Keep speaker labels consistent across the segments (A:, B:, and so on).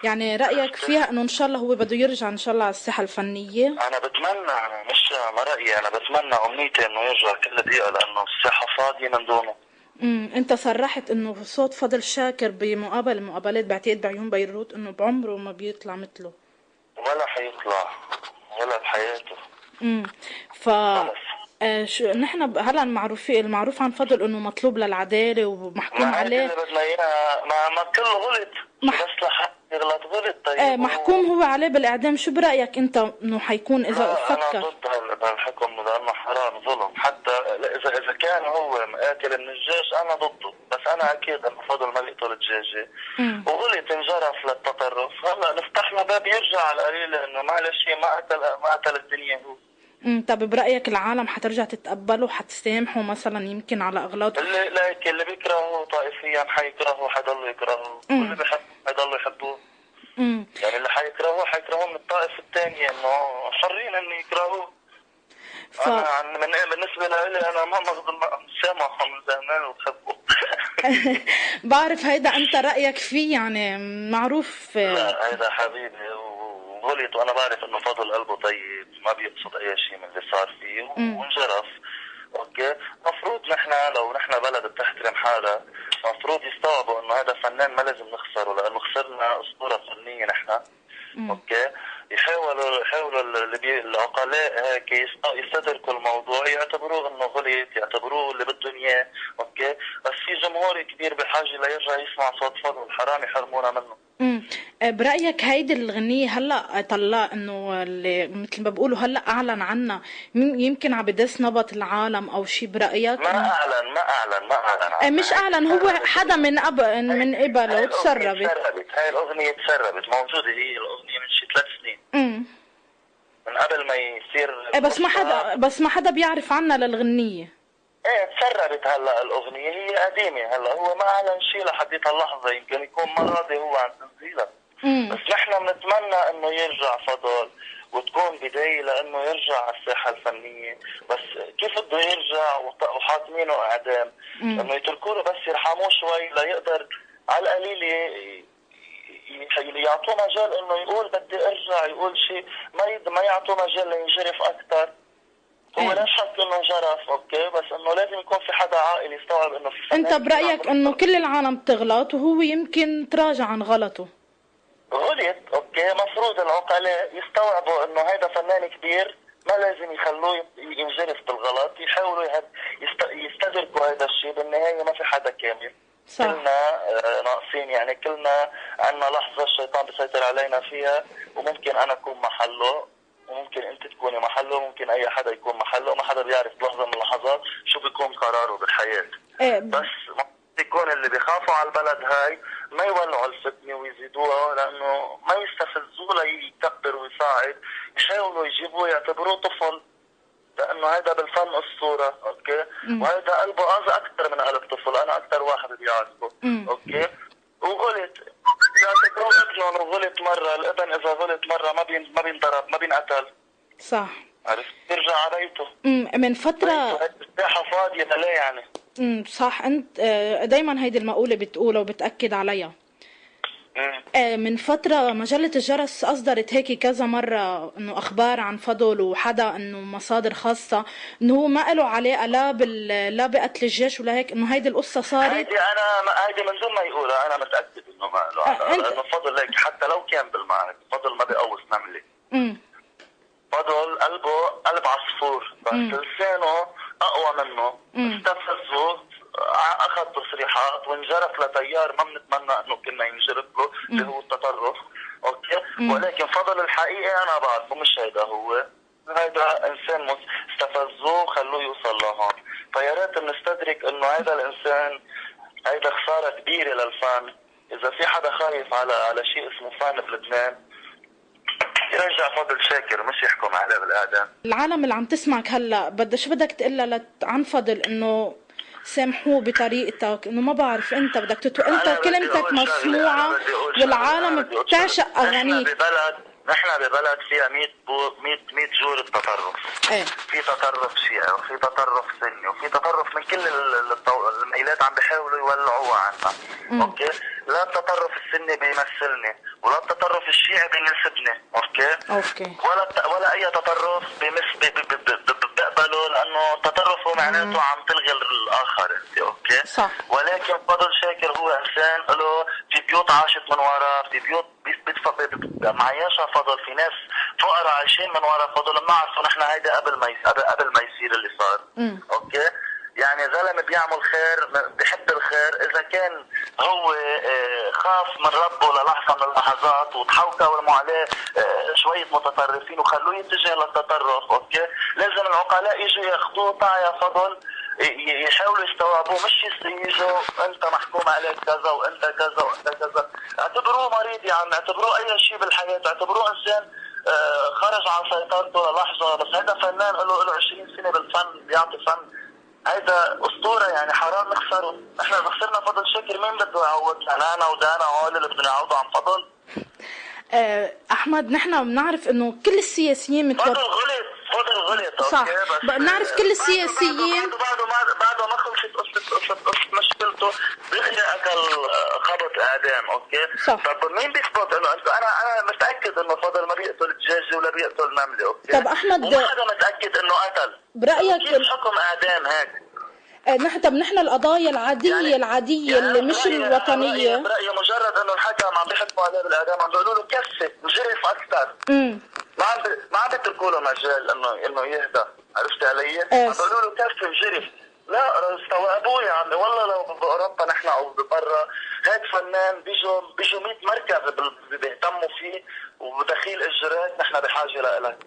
A: يعني رأيك فيها انه ان شاء الله هو بده يرجع ان شاء الله على الساحة الفنية؟
B: انا بتمنى، مش ما رأيي، انا بتمنى امنيتي انه يرجع كل دقيقة، لانه الساحة فاضية من دونه.
A: انت صرحت انه صوت فضل شاكر بمقابلات بعتقد بعيون بيروت انه بعمره ما بيطلع مثله.
B: ولا حيطلع ولا بحياته.
A: ف نحن هلا المعروف عن فضل انه مطلوب للعدالة ومحكوم
B: ما هيدي
A: عليه.
B: اللي بدنا اياها، ما كله غلط. بس لحد يغلط غلط. طيب
A: محكوم هو عليه بالاعدام. شو برايك انت انه حيكون اذا
B: لا، انا
A: فكر؟
B: ضد هالحكم، لانه حرام ظلم. حتى اذا كان هو قاتل من الجيش انا ضده، بس انا اكيد انه فضل ما بيقتل الدجاجة وغلط انجرف للتطرف. هلا نفتح له باب يرجع على القليلة، انه معلش ما قتل الدنيا هو.
A: طب برايك العالم حترجع تتقبله، حتسامحه مثلا يمكن على اغلاط؟
B: اللي بيكرهه طائفيا حيكرهه، حيضلوا يكرهوه، واللي بيحبه حيضلوا يحبوه. يعني اللي حيكرهوه من الطائفة الثانية، انه حرين انه يكرهوه. انا بالنسبة لي انا ما سامحه من زمان وبحبه.
A: بعرف هيدا انت رايك فيه يعني معروف.
B: لا، هيدا حبيبي وغلط، وانا بعرف انه فضل قلبه طيب، ما بيقصد اي شيء من اللي صار فيه وانجرف. اوكي، مفروض لو نحن بلد بتحترم حالها، مفروض يستوعبوا انه هذا فنان ما لازم نخسره، لانه خسرنا اسطوره فنيه نحن. اوكي، يحاولوا العقلاء هيك يستدركوا الموضوع، يعتبروه انه غلط، يعتبروه اللي بدهم اياه. اوكي، بس في جمهور كبير بحاجه ليرجع يسمع صوت فضل، حرام يحرمونا منه.
A: برأيك هيدي الغنية هلا طلع انه مثل ما بقولوا هلا اعلن عنها، يمكن عم بدس نبط العالم او شيء؟ برأيك
B: ما اعلن
A: مش اعلن، هو حدا من قبله تسربت.
B: هاي الاغنية تسربت، موجودة هي الاغنية من شي 3 سنين. من قبل ما يصير.
A: بس ما حدا بيعرف عنها للغنية.
B: تسربت. هلا الاغنية هي قديمة، هلا هو ما اعلن شيء لحديت اللحظة، يمكن يكون ما راضي هو عن تنزيلها. بس نحن بنتمنى انه يرجع فضل، وتكون بداية لانه يرجع على الساحة الفنية. بس كيف بده يرجع وحاطمينه اعدام؟ انه يتركوا له بس يرحموه شوي ليقدر على القليل يعطوه مجال انه يقول بدي ارجع، يقول شيء، ما يعطوه مجال لينجرف اكثر. هو لا شك انه جرف، اوكي، بس انه لازم يكون في حدا عاقل يستوعب انه في فنان.
A: انت برايك انه كل العالم بتغلط وهو يمكن تراجع عن غلطه؟
B: غلط، اوكي، مفروض العقلاء يستوعبوا انه هذا فنان كبير، ما لازم يخلوه ينجرف بالغلط. يحاولوا يستدركوا هذا الشيء. بالنهايه ما في حدا كامل، صح. كلنا ناقصين، يعني كلنا عنا لحظه الشيطان بيسيطر علينا فيها، وممكن انا اكون محله، وممكن انت تكوني محله، ممكن اي حدا يكون محله، وما حدا بيعرف لحظه من اللحظات شو بيكون قراره بالحياه. بس يكون اللي بيخافوا على البلد هاي ما يولعوا الفتنه ويزيدوها، لانه ما يستفزوه ليكبر ويصاعد. يحاولوا يجيبوه يعتبروه طفل، لانه هذا بالفن اسطوره. اوكي، وهذا قلبه اكثر من قلب طفل. انا اكثر واحد بيعرفه. اوكي، وغلط يعتبروه ابنهم، وغلط مره. الابن اذا غلط مره ما بينضرب، ما بينقتل، صح. عرفت، يرجع على بيته.
A: من فتره
B: الساحه فاضيه ليه يعني؟
A: صح. انت دايما هيدي المقولة بتقولها وبتأكد عليها. من فترة مجلة الجرس أصدرت هيك كذا مرة إنه أخبار عن فضل، وحدا إنه مصادر خاصة إنه هو ما له علاقة لا بقتل الجيش ولا هيك، إنه هيدي القصة صارت.
B: هيدي من دون ما يقولها أنا متأكد إنه ما له علاقة، لأنه فضل هيك حتى لو كان بالمعركة، فضل ما بيقوص نملة. فضل قلبه قلب عصفور، بس لسانه أقوى منه. استفزه، أخذ تصريحات وانجرف لتيار ما بنتمنى إنه كنا ينجرف له، اللي هو التطرف. أوكي، ولكن فضل الحقيقي أنا بعرفه، مش هيدا هو. هيدا إنسان استفزوه خلوه يوصل لهون. فيا ريت بنستدرك إنه هيدا الإنسان، هيدا خسارة كبيرة للفن. إذا في حدا خايف على شيء اسمه فن بلبنان، يرجع فضل شاكر، مش يحكم عليه بالإعدام.
A: العالم اللي عم تسمعك هلا شو بدك تقلها عن فضل؟ إنه سامحوه بطريقتك، انه ما بعرف انت بدك انت كلمتك مسموعه والعالم بتعشق اغانيك.
B: نحن ببلد فيها 100 جورة تطرف. في تطرف شيعي وفي تطرف سني وفي تطرف من كل الميلات عم بيحاولوا يولعوها عنا. اوكي، لا التطرف السني بيمثلني ولا التطرف الشيعي بيناسبني. اوكي ولا اي تطرف بقبله، لانه التطرف هو معناته عم تلغي الاخر انت. اوكي
A: صح.
B: ولكن فضل شاكر هو انسان له في بيوت عاشت من وراه، في بيوت معيشها فضل، في ناس فقراء عايشين من ورا فضل. بنعرفه نحن هيدا قبل ما يصير اللي صار. اوكي، يعني زلمه بيعمل خير، بحب الخير. اذا كان هو خاف من ربه للحظه من اللحظات وتحوكوا عليه شويه متطرفين وخلوه يتجه للتطرف، اوكي، لازم العقلاء يجوا ياخذوه يا فضل، يحاولوا يستوعبوه، مش يجوا انت محكوم عليك كذا وانت كذا وانت كذا. اعتبروه مريض يا عم، اعتبروه اي شيء بالحياه، اعتبروه انسان خرج عن سيطرته للحظه. بس هذا فنان له 20 سنه بالفن، بيعطي فن، هيدا اسطوره. يعني حرام نخسره. احنا خسرنا فضل شاكر، مين بده يعوض؟ انا ودانا وهول اللي بدنا يعوضوا عن فضل.
A: احمد، نحن بنعرف انه كل السياسيين
B: فضل غلط.
A: صح.
B: بس
A: بنعرف كل السياسيين
B: بعده ما خلصت قصه مشكلته، بيخلي اكل خبط اعدام. اوكي
A: صح.
B: طب مين بيثبت انه انا متاكد انه فضل ما بيقتل الدجاجه ولا بيقتل نمله. اوكي
A: طب احمد،
B: وما حدا متاكد انه قتل.
A: برايك
B: كيف حكم اعدام هيك؟
A: نحن القضايا العادية يعني العادية اللي مش الوطنية.
B: برأيي مجرد انه الحكم عم بيحكموا عليه بالاعدام، عم بيقولوا له كفي وجرف اكثر. ما عم بيتركوا له مجال انه يهدى. عرفت علي؟ عم بيقولوا له كفي وجرف. لا استوعبوه يا عمي. والله لو باوروبا نحن او برا هيك فنان بيجوا 100 مركز بيهتموا فيه وبدخيل اجرات. نحن بحاجه لك.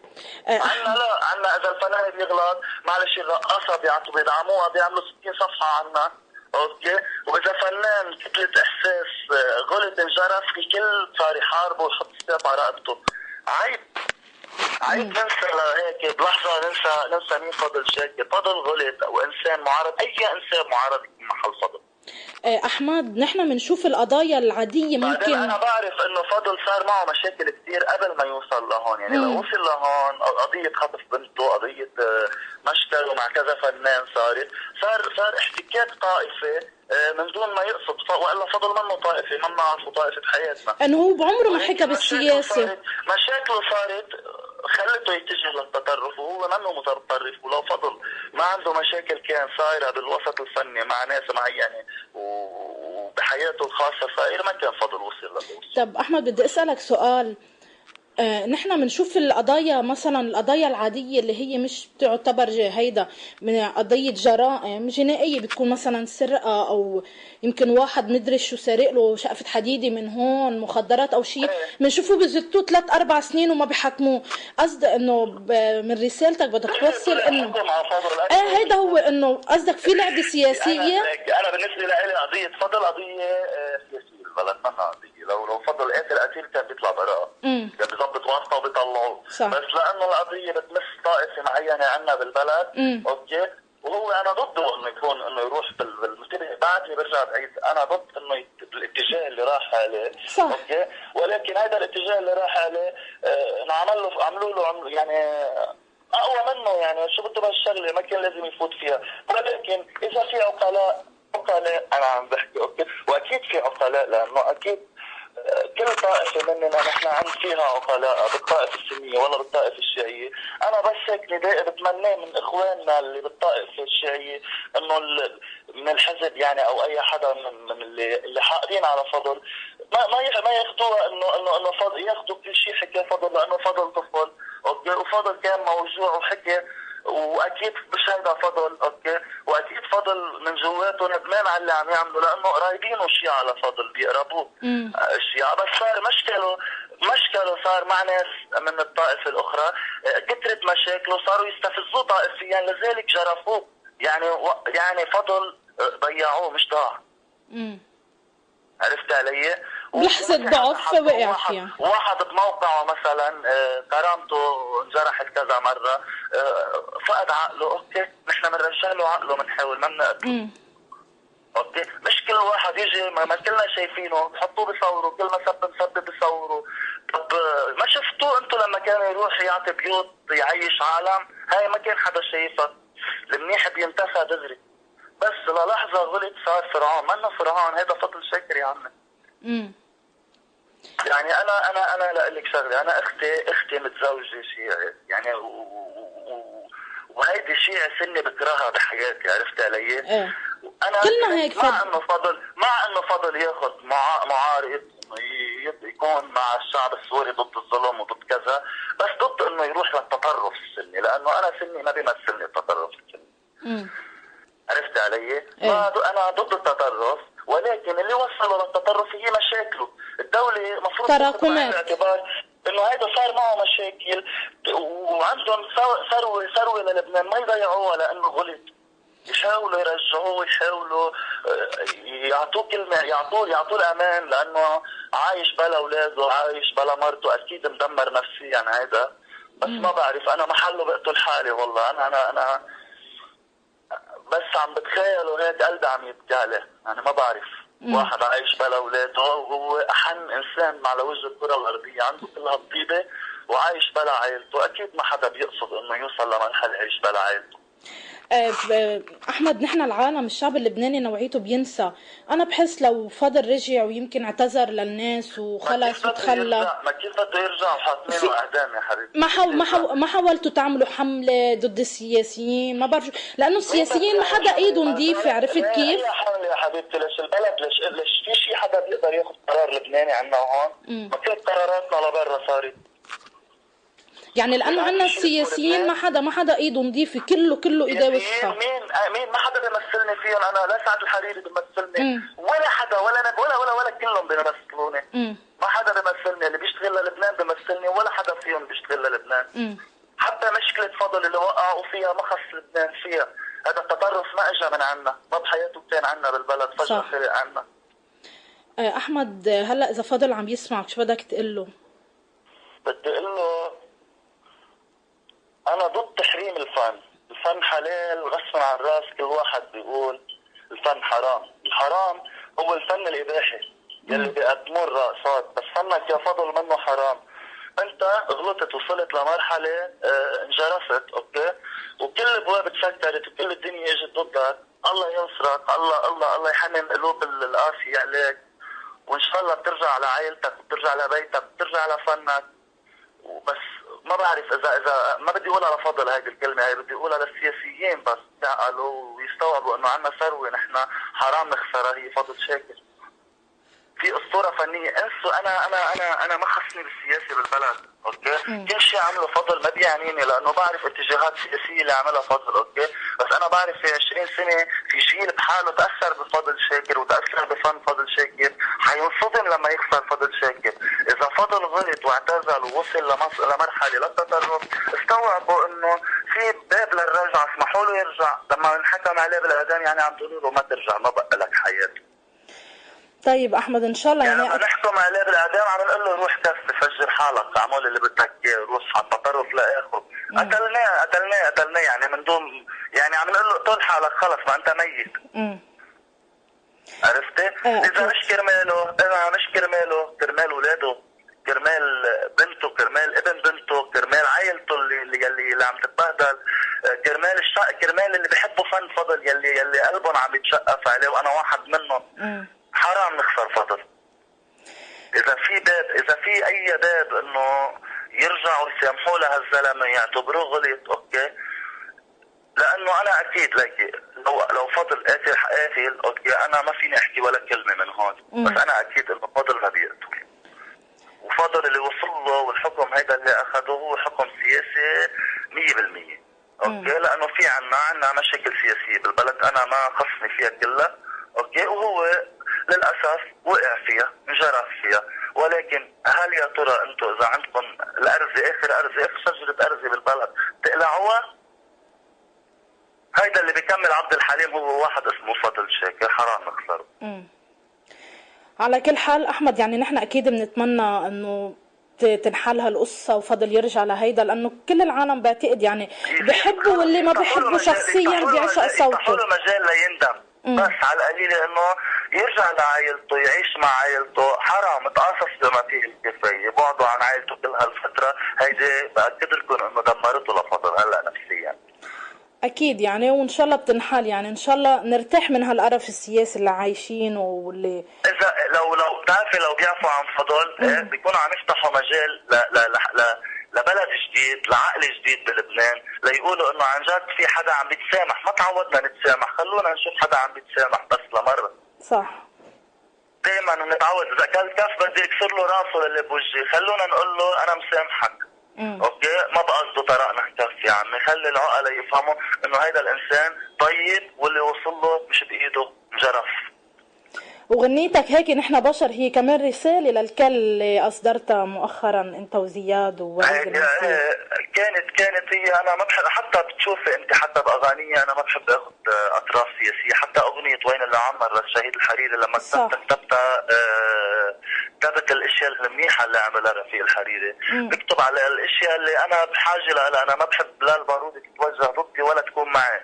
B: عنا اذا الفنان بيغلط معلش الرقاصه بيدعموها، بيعملوا 60 صفحه عنا. اوكي، واذا فنان كتله احساس غلط انجرف، في كل صار يحاربه ويحط السيف على رقبته. عيب ننسى هيك بلحظه ننسى مين فضل شاكر. فضل غلط او انسان معارض، اي انسان معارض يكون محل فضل.
A: احمد، نحن بنشوف القضايا العاديه ممكن.
B: انا بعرف انه فضل صار معه مشاكل كثير قبل ما يوصل لهون. يعني لو وصل لهون قضيه خطف بنته، قضيه مشكله مع كذا فنان، صار احتكاك طائفي من دون ما يقصد. والا فضل منه طائفي، ما بنعرفه طائفه بحياتنا.
A: انه هو بعمره ما حكى بالسياسه.
B: مشاكله صارت خلته يتجه للتطرف، وهو منه متطرف. ولو فضل ما عنده مشاكل كان صايره بالوسط الفني مع ناس معينه وبحياته الخاصه صاير، ما كان فضل وصل.
A: طب احمد، بدي اسالك سؤال. نحن بنشوف القضايا، مثلا القضايا العادية اللي هي مش تعتبر هيدا من قضية جرائم جنائية، بتكون مثلا سرقة أو يمكن واحد ندري شو سارق له شقفة حديدة من هون، مخدرات أو شيء، بنشوفه بزتوه 3-4 سنين وما بيحكموه. قصد إنه من رسالتك بدك توصل إنه هيدا هو إنه قصدك في لعبة سياسية.
B: أنا بالنسبة لي قضية فضل قضية سياسية بالبلد، ما قضية. لو فضل قاتل كان بيطلع براءة، كان بيظبط واسطة وبيطلعوه. بس لأنه القضية بتمس طائفة معينة عنا بالبلد. أوكي، وهو أنا ضده إنه يروح بالمنتبه. بعدني برجع بعيد، أنا ضد إنه الاتجاه اللي راح عليه.
A: صح.
B: أوكي، ولكن هذا الاتجاه اللي راح عليه عملوا له يعني أقوى منه. يعني شو بده بهالشغلة، ما كان لازم يفوت فيها. ولكن إذا في عقلاء أنا عم بحكي. أوكي، وأكيد في عقلاء، لأنه أكيد كل طائفة مننا نحن فيها عقلاء، بالطائفة السنية ولا بالطائفة الشيعية. أنا بس هيك نداء بتمناه من إخواننا اللي بالطائفة الشيعية إنه من الحزب يعني أو أي حدا من اللي حاقدين على فضل ما ياخذوها إنه فضل ياخذوا كل شيء حكى فضل، لأنه فضل طفل. أوكي، وفضل كان موجوع وحكي، واكيد مش هيدا فضل. اوكي، واكيد فضل من جواته ندمان على اللي عم يعمله، لانه قرايبينه شيعة على فضل، بيقربوه الشيعة. بس صار مشكله صار مع ناس من الطائفه الاخرى، كثرت مشاكله صاروا يستفزوه طائفيا، لذلك جرفوه. يعني فضل ضيعوه مش ضاع. عرفت علي؟
A: بلحظة ضعف وقع فيها.
B: واحد بموقعه مثلا كرامته انجرحت كذا مرة، فقد عقله. اوكي، نحن بنرجع له عقله، بنحاول ما بنقتله. اوكي، مش كل واحد يجي ما كلنا شايفينه بحطوه بيصوروا، كل ما سب بيصوروا. طب فضل. ما شفتوا انتوا لما كان يروح يعطي بيوت يعيش عالم؟ هاي ما كان حدا شايفها. المنيح بينتفع دغري، بس للحظه غلط صار فرعون. منا فرعون، هذا فضل شاكر يا عمي. يعني انا لا لك شغله، انا اختي متزوجه شيعي يعني، وهيدي شيعي سني بكرهها بحياتي، عرفت علي؟
A: ايه
B: انا
A: كلنا هيك
B: مع انه فضل ياخذ معارض يكون مع الشعب السوري ضد الظلم وضد كذا، بس ضد انه يروح للتطرف السني، لانه انا سني ما بيمثلني التطرف السني. عرفت علي؟ انا ضد التطرف، ولكن اللي وصلوا للتطرف هي مشاكله. الدولة مفروض
A: تراكمات
B: باعتبار انه هيدا صار معه مشاكل، وعندهم ثروة للبنان ما يضيعوها لانه غلط. يحاولوا يرجعوه، يحاولوا يعطوه كلمة، يعطوه الامان، لانه عايش بلا اولاده، عايش بلا مرته، اكيد مدمر نفسيا هيدا. بس ما بعرف، انا محله بقتل حالي والله. انا بس عم بتخيله هيك قلبي عم يبكي عليه. يعني ما بعرف، واحد عايش بلا اولاده وهو احن انسان على وجه الكره الارضيه، عنده كل هالطيبه وعايش بلا عائلته، اكيد ما حدا بيقصد انه يوصل لمرحله يعيش بلا عائلته.
A: احمد، نحن العالم، الشعب اللبناني نوعيته بينسى. انا بحس لو فضل رجع ويمكن اعتذر للناس وخلص وتخلى.
B: ما كيف بده يرجع وحاطينه اعدام يا حبيبي؟
A: ما حاولتوا تعملوا حمله ضد السياسيين؟ ما بعرف، لانه السياسيين ما حدا ايده نظيفه، عرفت كيف؟
B: هي حمله يا حبيبتي، ليش البلد ليش في شيء حدا بيقدر ياخذ قرار لبناني عنا هون؟ ما كل قراراتنا لبرا صارت.
A: يعني لانه عندنا السياسيين ما حدا ايده نظيفه، كله ايديه وسخه.
B: مين ما حدا بيمثلني فيهم. انا لا سعد الحريري بيمثلني، ولا حدا، ولا ولا كلهم بيمثلوني. ما حدا بيمثلني. اللي بيشتغل للبنان بيمثلني، ولا حدا فيهم بيشتغل للبنان. حتى مشكله فضل اللي وقعوا فيها ما خص لبنان فيها. هذا التطرف ما اجى من عنا، ما بحياته كان عنا بالبلد، فجاه خلق عنا.
A: احمد، هلا اذا فضل عم يسمعك شو بدك تقول له؟
B: بدي اقول له أنا ضد تحريم الفن. الفن حلال غصبا عن راس كل واحد بيقول الفن حرام. الحرام هو الفن الإباحي يلي بيقدموه الرقصات، بس فنك يا فضل منه حرام. أنت غلطت، وصلت لمرحلة انجرفت، أوكي، وكل البواب تسكرت وكل الدنيا اجت ضدك. الله ينصرك، الله يحنن قلوب القاسية عليك، وإن شاء الله بترجع على عائلتك وبترجع لبيتك وبترجع على فنك. وبس ما بعرف اذا ما بدي اقولها لفضل هيدي الكلمه، هي بدي اقولها للسياسيين بس يعقلوا ويستوعبوا انه عندنا ثروه نحن حرام نخسرها، هي فضل شاكر. في اسطوره فنيه، انسوا. انا ما خصني بالسياسه بالبلد، اوكي؟ كل شيء عمله فضل ما بيعنيني، لانه بعرف اتجاهات سياسيه اللي عملها فضل، اوكي؟ بس انا بعرف في 20 سنه في جيل بحاله تاثر بفضل شاكر وتاثر بفن فضل شاكر، حينصدم لما يخسر فضل شاكر. اذا فضل غلط واعتزل ووصل لمرحله للتطرف، استوعبوا انه في باب للرجعه، اسمحوا له يرجع. لما انحكم عليه بالاعدام يعني عم تقولوا له ما ترجع، ما بقى لك حياه.
A: طيب احمد، ان شاء الله يعني
B: لما نحكم عليه بالاعدام عم نقول له روح كف فجر حالك، اعمل اللي بدك اياه، روح على التطرف لاخره. قتلناه يعني من دون، يعني عم نقول له اقتل حالك خلص، ما انت ميت. عرفتي؟ اذا مش كرماله، كرمال اولاده، كرمال بنته، كرمال ابن بنته، كرمال عائلته اللي عم تتبهدل، كرمال اللي بيحبوا فن فضل، يلي قلبهم عم يتشقف عليه، وانا واحد منهم. حرام نخسر فضل. اذا في اي باب انه يرجعوا يسامحوا لهالزلمه، يعتبروه غلط، اوكي؟ لانه انا اكيد ليكي لو فضل قاتل، اوكي، انا ما فيني احكي ولا كلمه من هون، بس انا اكيد انه فضل ما بيقتل. وفضل اللي وصل له والحكم هيدا اللي اخذه هو حكم سياسي 100%، اوكي؟ لانه في عنا مشاكل سياسيه بالبلد، انا ما خصني فيها كلها، اوكي؟ وهو للاسف وقع فيها، انجرف فيها. ولكن هل يا ترى انتم اذا عندكم الارزه، اخر شجره ارزه بالبلد، تقلعوها؟ هيدا اللي بيكمل عبد الحليم هو واحد اسمه فضل شاكر، حرام نخسره.
A: على كل حال احمد، يعني نحن اكيد بنتمنى انه تنحل هالقصة وفضل يرجع لهيدا، لانه كل العالم بعتقد يعني بحبه، واللي ما بحبه شخصيا بيعشق صوته.
B: يفتحوا له مجال ليندم، بس على القليلة انه يرجع لعائلته، يعيش مع عائلته. حرام تقاصص بما فيه الكفاية، بعده عن عائلته كل هالفترة. هيدي بأكد لكم انه دمرته لفضل هلا نفسيا.
A: اكيد يعني، وان شاء الله بتنحل، يعني ان شاء الله نرتاح من هالقرف السياسي اللي عايشينه واللي
B: اذا لو بتعرفي لو بيعفوا عن فضل بيكونوا عم يفتحوا مجال لبلد جديد، لعقل جديد بلبنان، ليقولوا انه عن جد في حدا عم بيتسامح. ما تعودنا نتسامح، خلونا نشوف حدا عم بيتسامح بس لمرة.
A: صح.
B: دائما نتعود اذا كان الكف بده يكسر له راسه للي بوجهي، خلونا نقول له انا مسامحك. اوكي، ما بقصده طرقنا الكف يا عمي. خلي العقلاء يفهموا انه هيدا الانسان طيب، واللي وصل له مش بايده جرف.
A: وغنيتك هيك نحن بشر هي كمان رسالة للكل اللي أصدرتها مؤخرا أنت وزياد ووالد
B: كانت هي. أنا ما بحب حتى بتشوفي أنت حتى بأغانية، أنا ما بحب أخذ أطراف سياسية. حتى أغنية وين اللي عمر للشهيد الحريري لما كتبتها كتبت الأشياء المنيحة اللي عملها رفيق الحريري. بكتب على الأشياء اللي أنا بحاجة لها. أنا ما بحب لا البارود تتوجه ضدي ولا تكون معي،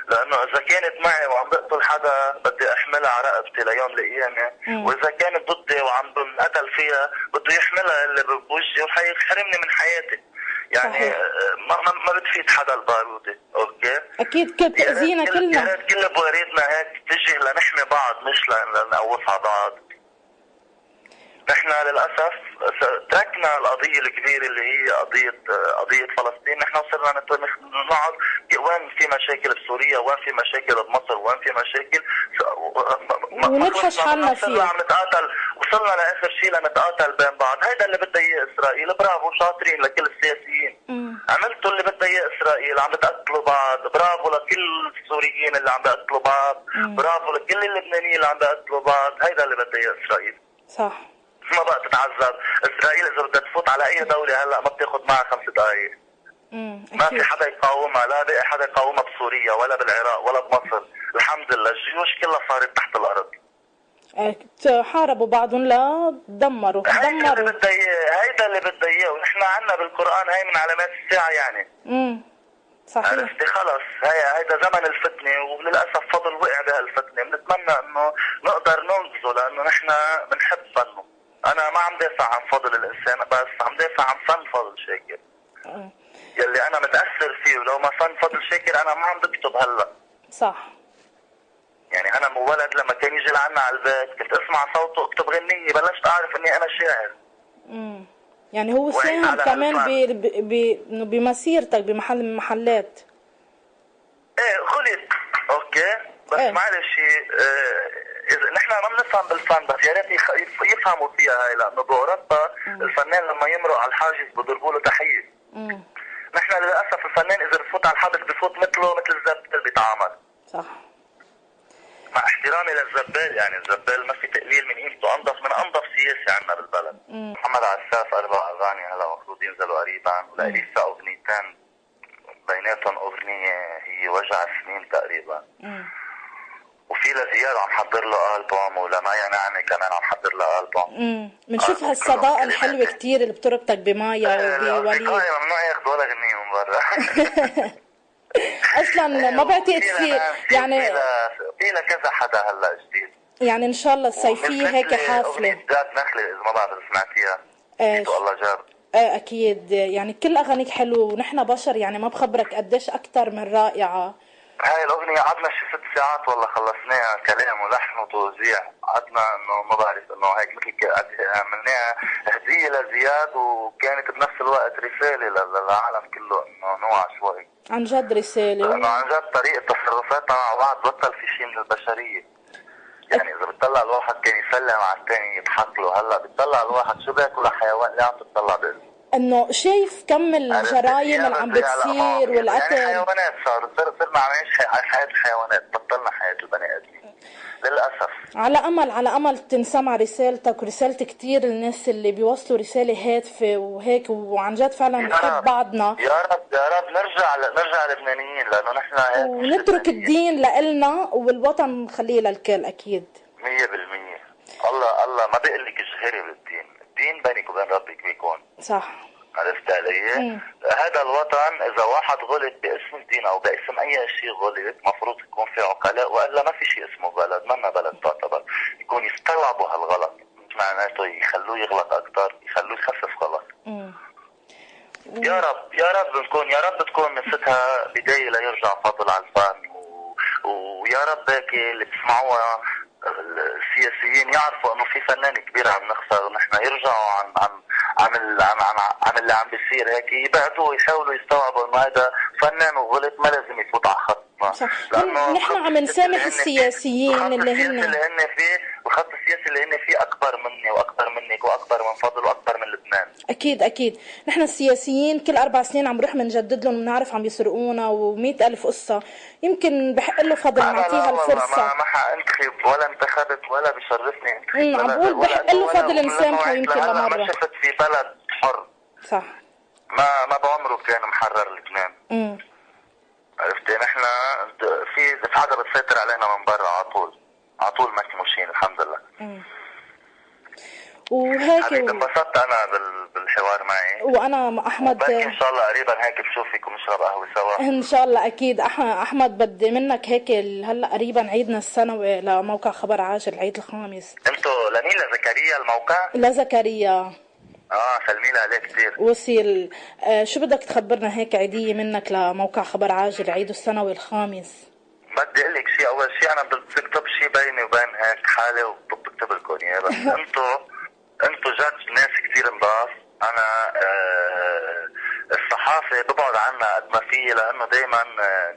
B: لانه اذا كانت معي وعم بقتل حدا بدي احملها على رقبتي ليوم القيامه، واذا كانت ضدي وعم بنقتل فيها بده يحملها اللي بوجهي وحيحرمني من حياتي. يعني ما بتفيد حدا البارودة. اوكي،
A: اكيد كنت تاذينا كلنا.
B: يا ريت كل بواريدنا هيك تتجه لنحمي بعض مش لنقوص على بعض. نحن للاسف تركنا القضيه الكبيره اللي هي قضيه فلسطين. نحن وصلنا نقعد وين في مشاكل بسوريا، وين في مشاكل بمصر، وين في مشاكل
A: ونبحث حالنا فيها.
B: عم نتقاتل، وصلنا لاخر شيء لنتقاتل بين بعض. هيدا اللي بدها اياه اسرائيل. برافو، شاطرين لكل السياسيين. عملتوا اللي بدها اياه اسرائيل. عم بتقتلوا بعض. برافو لكل السوريين اللي عم بيقتلوا بعض. برافو لكل اللبنانيين اللي عم بيقتلوا بعض. هيدا اللي بدها اياه اسرائيل.
A: صح.
B: ما بقى تتعذب اسرائيل اذا بدها تفوت على اي دوله هلا ما بتاخذ معها 5 دقائق. ما في حدا يقاومها، لا بقى حدا يقاومها بسوريا ولا بالعراق ولا بمصر. الحمد لله الجيوش كلها صارت تحت الارض.
A: حاربوا بعضهم لا دمروا.
B: هيدا اللي بدها اياه. ونحن عنا بالقران هي من علامات الساعه يعني.
A: صحيح.
B: عرفتي خلص هيدا زمن الفتنه، وللاسف فضل وقع بهالفتنه. بنتمنى انه نقدر ننقذه لانه نحن بنحب فنه. انا ما عم دافع عن فضل الانسان، بس عم دافع عن فن فضل شاكر يلي انا متاثر فيه. ولو ما فن فضل شاكر انا ما عم بكتب هلا.
A: صح.
B: يعني انا ولد لما كان يجي لعنا على البيت كنت اسمع صوته اكتب غنيه، بلشت اعرف اني انا شاعر.
A: يعني هو ساهم كمان بمسيرتك بمحل من المحلات.
B: ايه خلط. اوكي بس معلش اذا نحن ما بنفهم بالفن، بس يا ريت يفهموا فيها هاي. لانه باوروبا الفنان لما يمرق على الحاجز بضربوا له تحيه. نحن للاسف الفنان اذا بفوت على الحدث بفوت مثله مثل الزبال بيتعامل.
A: صح.
B: مع احترامي للزبال، يعني الزبال ما في تقليل من قيمته، من انظف سياسي عندنا بالبلد. محمد عساف 4 اغاني هلا المفروض ينزلوا قريبا، ولسه اغنيتين بيناتهم اغنيه هي وجع سنين تقريبا. وفي لزياد عم حضر له البوم، ولمايا نعمه كمان عم حضر له البوم.
A: بنشوف هالصداقه الحلوه كثير اللي بتربطك بمايا وبوليد.
B: ممنوع ياخذوا ولا غنيه من برا.
A: اصلا ما بعتقد في يعني
B: في لها كذا حدا هلا جديد.
A: يعني ان شاء الله الصيفيه هيك حافله.
B: ذات نخله اذا ما بعرف سمعتيها. الله جاب.
A: اكيد يعني كل اغانيك حلوه، ونحن بشر يعني ما بخبرك قديش اكثر من رائعه.
B: هاي الاغنيه قعدنا شي 6 ساعات والله خلصناها، كلام ولحن وتوزيع. قعدنا انه ما بعرف انه هيك مثل عملناها هديه لزياد، وكانت بنفس الوقت رساله للعالم كله انه نوعى شوي.
A: عن جد رساله.
B: انه عن جد طريقه تصرفاتنا مع بعض بطل في شيء من البشريه. يعني اذا بتطلع الواحد كان يسلم على الثاني يضحك له، هلا بتطلع الواحد شو بياكل حيوان ليه عم تطلع باسمه؟
A: انه شايف كم الجرائم اللي عم بتصير والقتل.
B: يعني حيوانات صرنا عم نعيش حياه الحيوانات، بطلنا حياه البني ادمين للاسف.
A: على امل تنسمع رسالتك ورسالة كتير الناس اللي بيوصلوا رساله هادفه وهيك، وعن جد فعلا نحب بعضنا.
B: يا رب نرجع لبنانيين، لانه نحن
A: ونترك الدين لإلنا والوطن نخليه للكل. اكيد
B: 100%. الله ما بيقول لك اجهري بالدين، الدين بينك وبين ربك بيكون.
A: صح.
B: عرفت علي؟ هذا الوطن اذا واحد غلط باسم الدين او باسم اي شيء غلط مفروض يكون في عقلاء، والا ما في شيء اسمه بلد، منا بلد تعتبر. يكون يستوعبوا هالغلط، مش معناته يخلوه يغلط اكثر، يخلوه يخفف غلط. يا رب يا رب نكون، يا رب تكون نستها بدايه ليرجع فضل على الفن، ويا رب هيك اللي بيسمعوها السياسيين يعرفوا انه في فنان كبير عم نخسر، ونحن يرجعوا عن اللي عم بيصير هيك، يبعدوا يحاولوا يستوعبوا انه هذا فنان وغلط، ما لازم يفوت على خطنا.
A: صح. نحن عم نسامح السياسيين اللي هن
B: فيه، والخط السياسي اللي هن فيه اكبر مني واكبر منك واكبر من فضل واكبر من لبنان.
A: اكيد نحن السياسيين كل 4 سنين عم نروح بنجدد لهم، بنعرف عم يسرقونا و100,000 قصه، يمكن بحق له فضل نعطيها الفرصه.
B: ما حانتخب ولا انتخبت ولا بشرفني انتخب،
A: عم بقول بحق له فضل نسامحه يمكن لمره.
B: ما شفت في بلد حر.
A: صح.
B: ما بعمره كان محرر لبنان. عرفتي؟ نحن في حدا بتسيطر علينا من برا على طول مكموشين الحمد لله.
A: وهيك
B: حبيبي انبسطت انا بالحوار معي،
A: وانا احمد
B: ان شاء الله قريبا هيك بشوفك ونشرب قهوه سوا
A: ان شاء الله. اكيد احمد بدي منك هيك هلا قريبا عيدنا السنوي لموقع خبر عاجل، العيد الخامس.
B: انتوا لمين؟ لزكريا الموقع؟
A: لزكريا.
B: سلمي لها عليه كثير.
A: وصل. شو بدك تخبرنا هيك عيديه منك لموقع خبر عاجل عيد السنوي الخامس؟
B: بدي اقول لك شيء، اول شيء انا بدي اكتب شيء بيني وبين هيك حالي وبكتب لكم اياه، بس انتوا جد ناس كثير نضاف. انا الصحافه ببعد عنها قد ما في، لانه دائما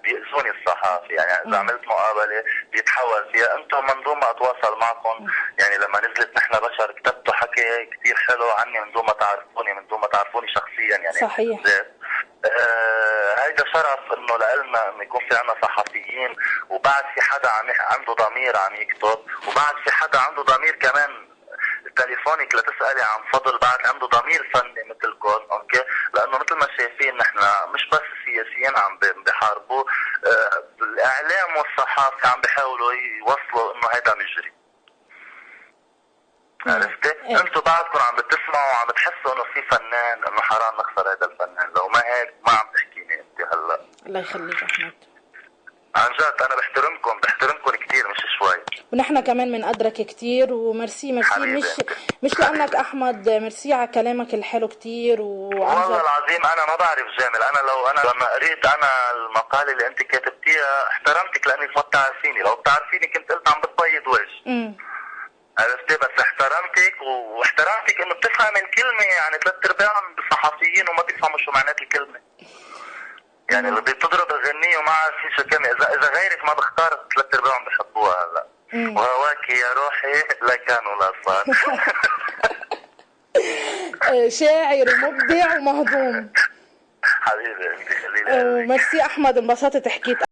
B: بيأذوني الصحافه، يعني اذا عملت مقابله بيتحول فيها. انتم من دون ما اتواصل معكم، يعني لما نزلت نحن بشر كتبتوا حكي كثير حلو عني من دون ما تعرفوني، من دون ما تعرفوني شخصيا يعني.
A: صحيح.
B: هيدا شرف انه لنا انه يكون في عنا صحفيين، وبعد في حدا عنده ضمير عم يكتب، وبعد في حدا عنده ضمير كمان تليفونك لتسألي عن فضل، بعد عنده ضمير فني مثلكم. اوكي، لانه مثل ما شايفين نحن مش بس السياسيين عم بيحاربوا، الاعلام والصحافه عم بيحاولوا يوصلوا انه هيدا مجري. عرفتي؟ انتوا بعدكم عم بتسمعوا وعم بتحسوا انه في فنان، انه حرام نخسر هذا الفنان، لو ما هيك ما عم تحكيني انت هلا.
A: الله يخليك احمد.
B: عن جد انا بحترمكم كثير مش شوي.
A: ونحن كمان بنقدرك كثير، وميرسي مش لانك احمد، ميرسي على كلامك الحلو كثير.
B: والله العظيم انا ما بعرف جامل، انا لما قريت انا المقاله اللي انت كاتبتيها احترمتك لانك ما بتعرفيني، لو بتعرفيني كنت قلت عم بتبيض وجه. عرفتي؟ بس احترمتك واحترمتك انه بتفهم الكلمه، يعني 3/4 صحفيين وما بيفهموا شو معنات الكلمه. يعني اللي بتضرب الغنية وما عارف شو كلمة، إذا غيرك ما بختار 3/4 بحبوها هلا. وهواك يا روحي لا كان ولا صار.
A: شاعر ومبدع ومهضوم.
B: حبيبي انت خليلي.
A: ميرسي احمد، انبسطت حكيت